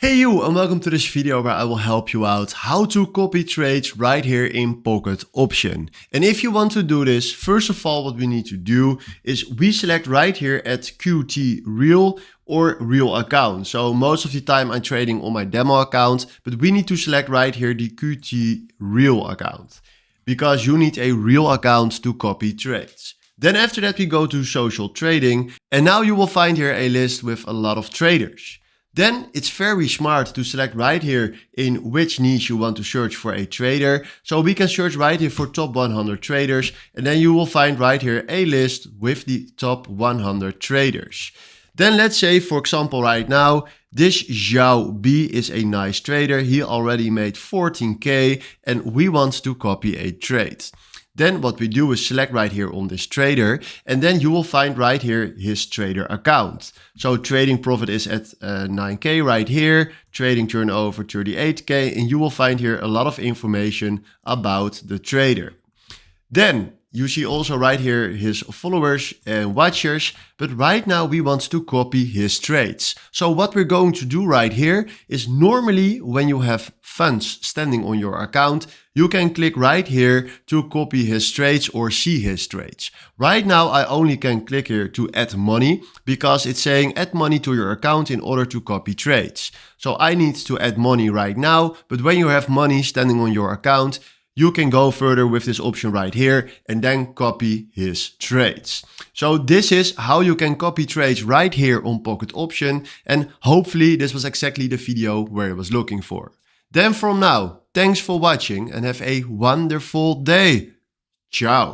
Hey you, and welcome to this video where I will help you out how to copy trades right here in Pocket Option. And if you want to do this, first of all what we need to do is we select right here at QT Real or Real Account. So most of the time I'm trading on my demo account, but we need to select right here the QT Real account because you need a real account to copy trades. Then after that we go to social trading, and now you will find here a list with a lot of traders. Then it's very smart to select right here in which niche you want to search for a trader. So we can search right here for top 100 traders, and then you will find right here a list with the top 100 traders. Then let's say, for example, right now, this Zhao B is a nice trader. He already made 14K and we want to copy a trade. Then what we do is select right here on this trader, and then you will find right here his trader account. So trading profit is at 9K right here, trading turnover 38K, and you will find here a lot of information about the trader. Then you see also right here his followers and watchers, but right now we want to copy his trades. So what we're going to do right here is normally when you have funds standing on your account, you can click right here to copy his trades or see his trades. Right now I only can click here to add money because it's saying add money to your account in order to copy trades. So I need to add money right now, but when you have money standing on your account, you can go further with this option right here and then copy his trades. So this is how you can copy trades right here on Pocket Option, and hopefully this was exactly the video where I was looking for. Then from now, thanks for watching and have a wonderful day. Ciao.